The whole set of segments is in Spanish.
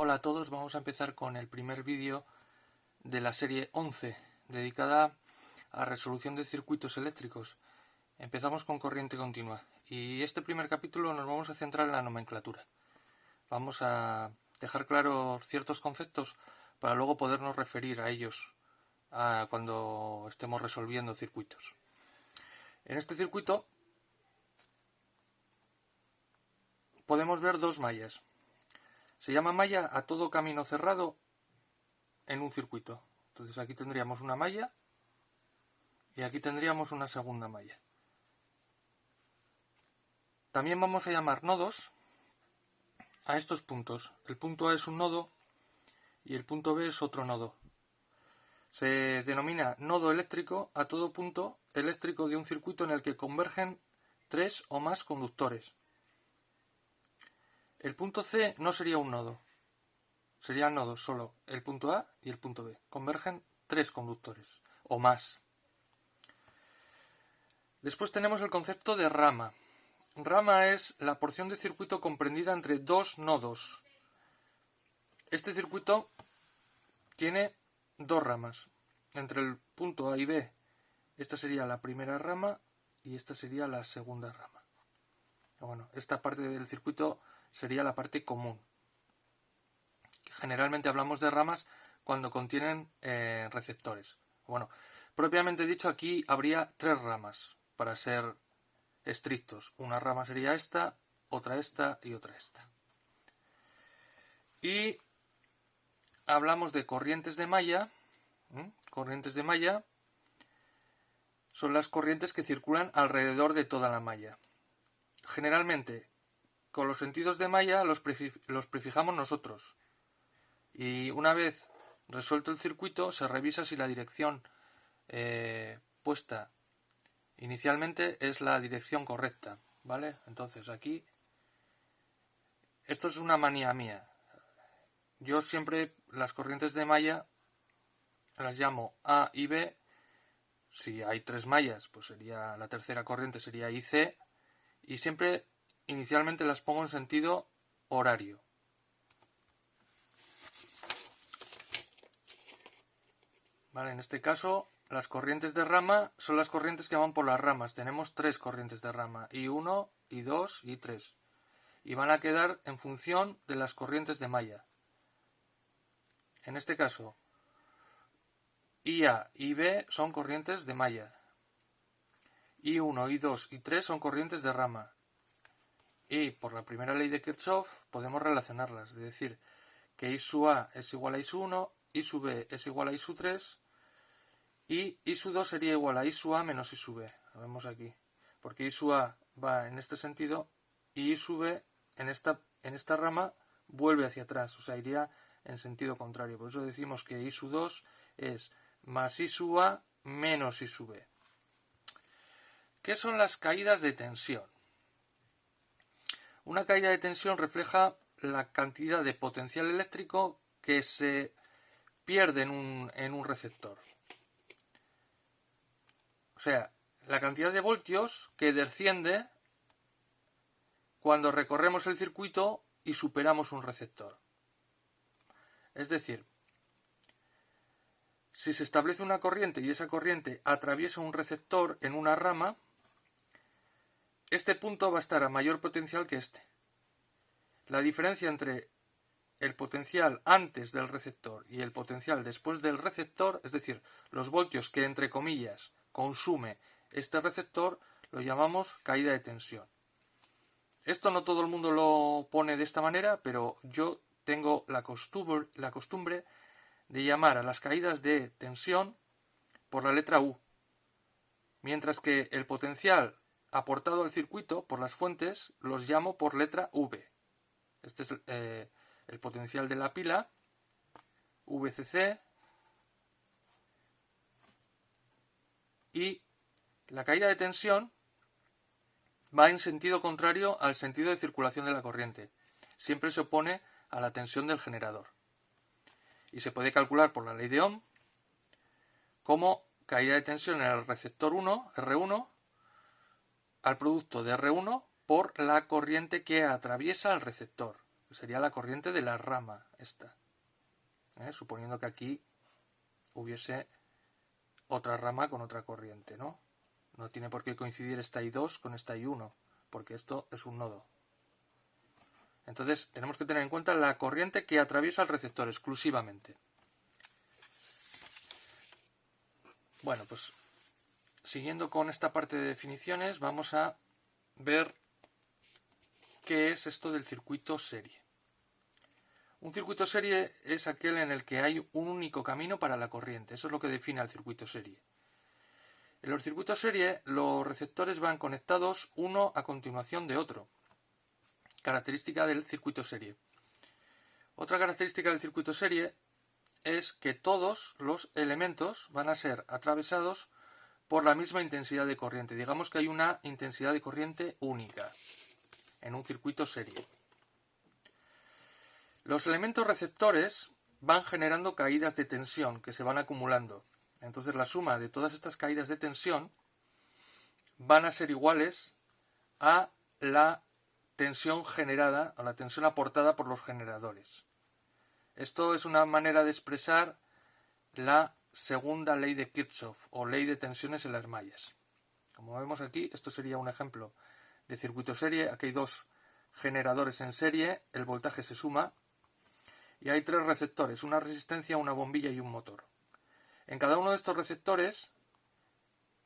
Hola a todos, vamos a empezar con el primer vídeo de la serie 11, dedicada a resolución de circuitos eléctricos. Empezamos con corriente continua y este primer capítulo nos vamos a centrar en la nomenclatura. Vamos a dejar claros ciertos conceptos para luego podernos referir a ellos cuando estemos resolviendo circuitos. En este circuito podemos ver dos mallas. Se llama malla a todo camino cerrado en un circuito. Entonces aquí tendríamos una malla y aquí tendríamos una segunda malla. También vamos a llamar nodos a estos puntos. El punto A es un nodo y el punto B es otro nodo. Se denomina nodo eléctrico a todo punto eléctrico de un circuito en el que convergen tres o más conductores. El punto C no sería un nodo. Serían nodos solo el punto A y el punto B. Convergen tres conductores o más. Después tenemos el concepto de rama. Rama es la porción de circuito comprendida entre dos nodos. Este circuito tiene dos ramas. Entre el punto A y B, esta sería la primera rama y esta sería la segunda rama. Bueno, esta parte del circuito sería la parte común. Generalmente hablamos de ramas cuando contienen receptores. Bueno, propiamente dicho, aquí habría tres ramas para ser estrictos. Una rama sería esta y otra esta. Y hablamos de corrientes de malla. Corrientes de malla son las corrientes que circulan alrededor de toda la malla. Generalmente, con los sentidos de malla los prefijamos nosotros. Y una vez resuelto el circuito, se revisa si la dirección puesta inicialmente es la dirección correcta, ¿vale? Entonces aquí, esto es una manía mía. Yo siempre las corrientes de malla las llamo A y B. Si hay tres mallas, pues sería la tercera corriente sería IC, y siempre inicialmente las pongo en sentido horario. Vale, en este caso las corrientes de rama son las corrientes que van por las ramas. Tenemos tres corrientes de rama, I1, I2 y I3. Y van a quedar en función de las corrientes de malla. En este caso, IA y B son corrientes de malla. I1, I2 y I3 son corrientes de rama. Y por la primera ley de Kirchhoff podemos relacionarlas. Es decir, que I sub A es igual a I sub 1, I sub B es igual a I sub 3 y I sub 2 sería igual a I sub A menos I sub B. Lo vemos aquí. Porque I sub A va en este sentido y I sub B en esta rama vuelve hacia atrás. O sea, iría en sentido contrario. Por eso decimos que I sub 2 es más I sub A menos I sub B. ¿Qué son las caídas de tensión? Una caída de tensión refleja la cantidad de potencial eléctrico que se pierde en un receptor. O sea, la cantidad de voltios que desciende cuando recorremos el circuito y superamos un receptor. Es decir, si se establece una corriente y esa corriente atraviesa un receptor en una rama, este punto va a estar a mayor potencial que este. La diferencia entre el potencial antes del receptor y el potencial después del receptor, es decir, los voltios que entre comillas consume este receptor, lo llamamos caída de tensión. Esto no todo el mundo lo pone de esta manera, pero yo tengo la costumbre de llamar a las caídas de tensión por la letra U, mientras que el potencial aportado al circuito por las fuentes los llamo por letra V. Este es el potencial de la pila, VCC, y la caída de tensión va en sentido contrario al sentido de circulación de la corriente. Siempre se opone a la tensión del generador. Y se puede calcular por la ley de Ohm como caída de tensión en el receptor 1, R1, al producto de R1 por la corriente que atraviesa el receptor. Sería la corriente de la rama esta. Suponiendo que aquí hubiese otra rama con otra corriente, ¿no? No tiene por qué coincidir esta I2 con esta I1, porque esto es un nodo. Entonces tenemos que tener en cuenta la corriente que atraviesa el receptor exclusivamente. Bueno, pues siguiendo con esta parte de definiciones, vamos a ver qué es esto del circuito serie. Un circuito serie es aquel en el que hay un único camino para la corriente. Eso es lo que define al circuito serie. En los circuitos serie, los receptores van conectados uno a continuación de otro. Característica del circuito serie. Otra característica del circuito serie es que todos los elementos van a ser atravesados por la misma intensidad de corriente. Digamos que hay una intensidad de corriente única en un circuito serie. Los elementos receptores van generando caídas de tensión que se van acumulando. Entonces la suma de todas estas caídas de tensión van a ser iguales a la tensión generada, a la tensión aportada por los generadores. Esto es una manera de expresar la segunda ley de Kirchhoff o ley de tensiones en las mallas. Como vemos aquí, esto sería un ejemplo de circuito serie. Aquí hay dos generadores en serie, el voltaje se suma y hay tres receptores, una resistencia, una bombilla y un motor. En cada uno de estos receptores,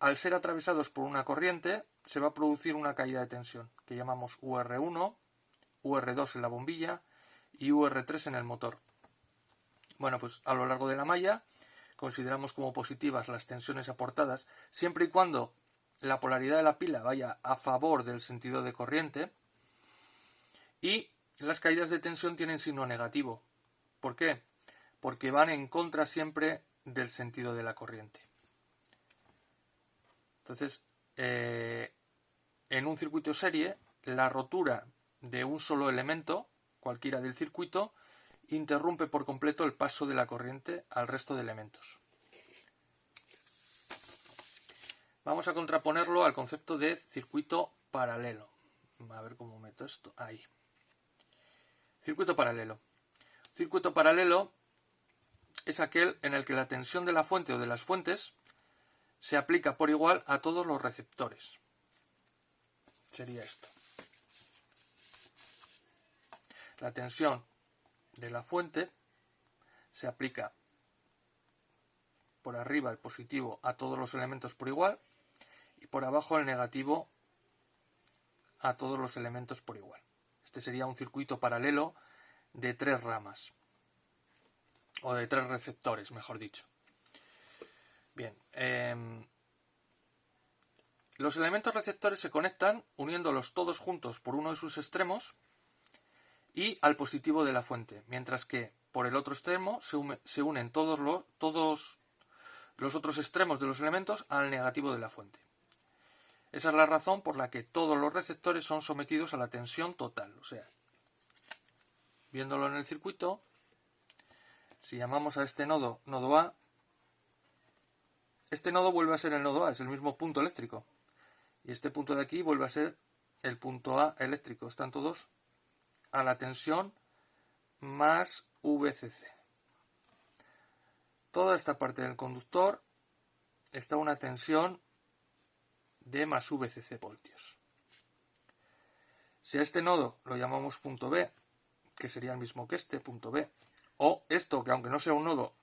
al ser atravesados por una corriente, se va a producir una caída de tensión, que llamamos UR1, UR2 en la bombilla y UR3 en el motor. Bueno, pues a lo largo de la malla consideramos como positivas las tensiones aportadas, siempre y cuando la polaridad de la pila vaya a favor del sentido de corriente, y las caídas de tensión tienen signo negativo. ¿Por qué? Porque van en contra siempre del sentido de la corriente. Entonces, en un circuito serie, la rotura de un solo elemento, cualquiera del circuito, interrumpe por completo el paso de la corriente al resto de elementos. Vamos a contraponerlo al concepto de circuito paralelo. A ver cómo meto esto. Ahí. Circuito paralelo. Circuito paralelo es aquel en el que la tensión de la fuente o de las fuentes se aplica por igual a todos los receptores. Sería esto. La tensión de la fuente se aplica por arriba el positivo a todos los elementos por igual y por abajo el negativo a todos los elementos por igual. Este sería un circuito paralelo de tres ramas, o de tres receptores, mejor dicho. Bien, los elementos receptores se conectan uniéndolos todos juntos por uno de sus extremos y al positivo de la fuente, mientras que por el otro extremo se unen todos los otros extremos de los elementos al negativo de la fuente. Esa es la razón por la que todos los receptores son sometidos a la tensión total. O sea, viéndolo en el circuito, si llamamos a este nodo nodo A, este nodo vuelve a ser el nodo A, es el mismo punto eléctrico. Y este punto de aquí vuelve a ser el punto A eléctrico. Están todos a la tensión más VCC. Toda esta parte del conductor está a una tensión de más VCC voltios. Si a este nodo lo llamamos punto B, que sería el mismo que este, punto B, o esto, que aunque no sea un nodo,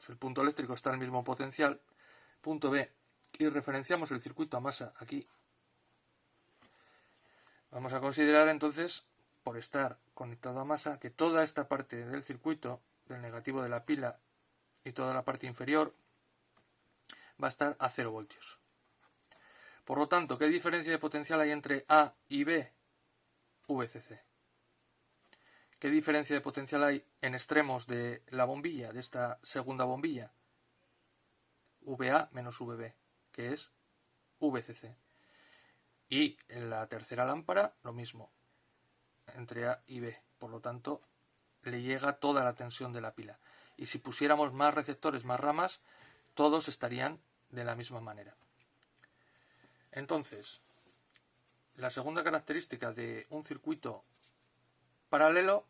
el punto eléctrico está al mismo potencial, punto B, y referenciamos el circuito a masa aquí, vamos a considerar entonces, por estar conectado a masa, que toda esta parte del circuito, del negativo de la pila y toda la parte inferior, va a estar a 0 voltios. Por lo tanto, ¿qué diferencia de potencial hay entre A y B? VCC. ¿Qué diferencia de potencial hay en extremos de la bombilla, de esta segunda bombilla? VA menos VB, que es VCC. Y en la tercera lámpara, lo mismo, entre A y B. Por lo tanto, le llega toda la tensión de la pila. Y si pusiéramos más receptores, más ramas, todos estarían de la misma manera. Entonces, la segunda característica de un circuito paralelo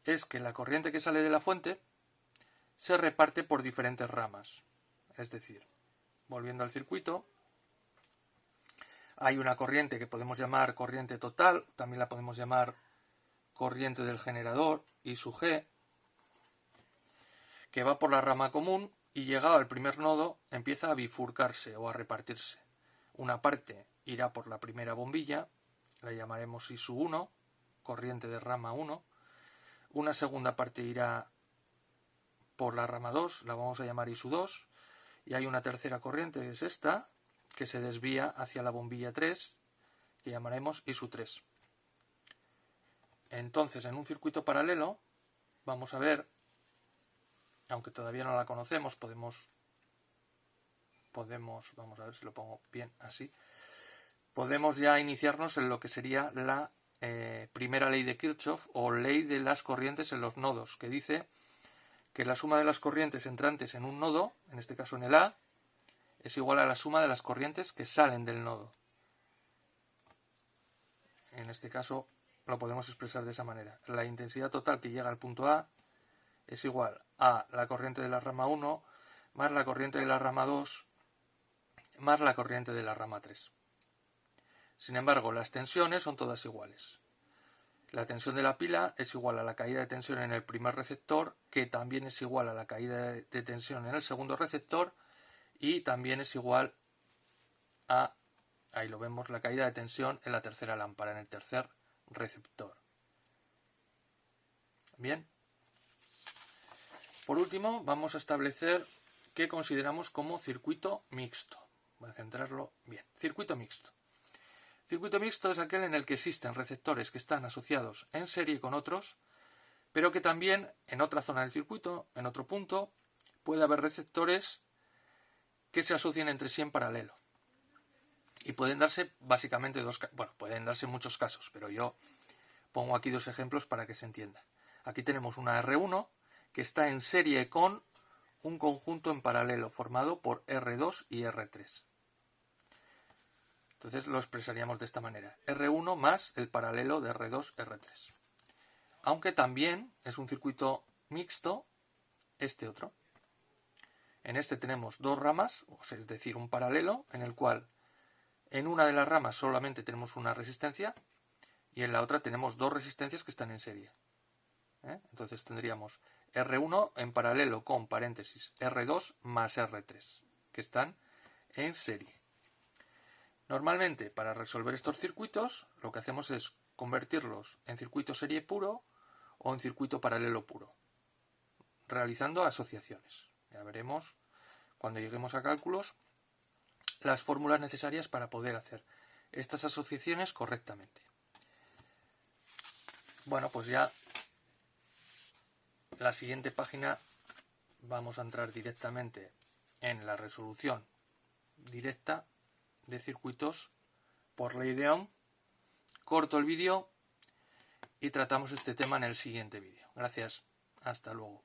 es que la corriente que sale de la fuente se reparte por diferentes ramas. Es decir, volviendo al circuito, hay una corriente que podemos llamar corriente total, también la podemos llamar corriente del generador, I sub G, que va por la rama común y llegado al primer nodo empieza a bifurcarse o a repartirse. Una parte irá por la primera bombilla, la llamaremos I sub 1, corriente de rama 1. Una segunda parte irá por la rama 2, la vamos a llamar I sub 2. Y hay una tercera corriente, que es esta, que se desvía hacia la bombilla 3, que llamaremos I sub 3. Entonces, en un circuito paralelo, vamos a ver, aunque todavía no la conocemos, podemos, vamos a ver si lo pongo bien así, podemos ya iniciarnos en lo que sería la primera ley de Kirchhoff o ley de las corrientes en los nodos, que dice que la suma de las corrientes entrantes en un nodo, en este caso en el A, es igual a la suma de las corrientes que salen del nodo. En este caso lo podemos expresar de esa manera. La intensidad total que llega al punto A es igual a la corriente de la rama 1 más la corriente de la rama 2 más la corriente de la rama 3. Sin embargo, las tensiones son todas iguales. La tensión de la pila es igual a la caída de tensión en el primer receptor, que también es igual a la caída de tensión en el segundo receptor, y también es igual a, ahí lo vemos, la caída de tensión en la tercera lámpara, en el tercer receptor. Bien. Por último, vamos a establecer qué consideramos como circuito mixto. Voy a centrarlo bien. Circuito mixto. Circuito mixto es aquel en el que existen receptores que están asociados en serie con otros, pero que también en otra zona del circuito, en otro punto, puede haber receptores que se asocien entre sí en paralelo. Y pueden darse básicamente pueden darse muchos casos, pero yo pongo aquí dos ejemplos para que se entienda. Aquí tenemos una R1 que está en serie con un conjunto en paralelo formado por R2 y R3. Entonces lo expresaríamos de esta manera. R1 más el paralelo de R2, R3. Aunque también es un circuito mixto este otro. En este tenemos dos ramas, es decir, un paralelo en el cual en una de las ramas solamente tenemos una resistencia y en la otra tenemos dos resistencias que están en serie. Entonces tendríamos R1 en paralelo con paréntesis R2 más R3, que están en serie. Normalmente, para resolver estos circuitos, lo que hacemos es convertirlos en circuito serie puro o en circuito paralelo puro, realizando asociaciones. Ya veremos, cuando lleguemos a cálculos, las fórmulas necesarias para poder hacer estas asociaciones correctamente. Bueno, pues ya la siguiente página vamos a entrar directamente en la resolución directa de circuitos por ley de Ohm. Corto el vídeo y tratamos este tema en el siguiente vídeo. Gracias, hasta luego.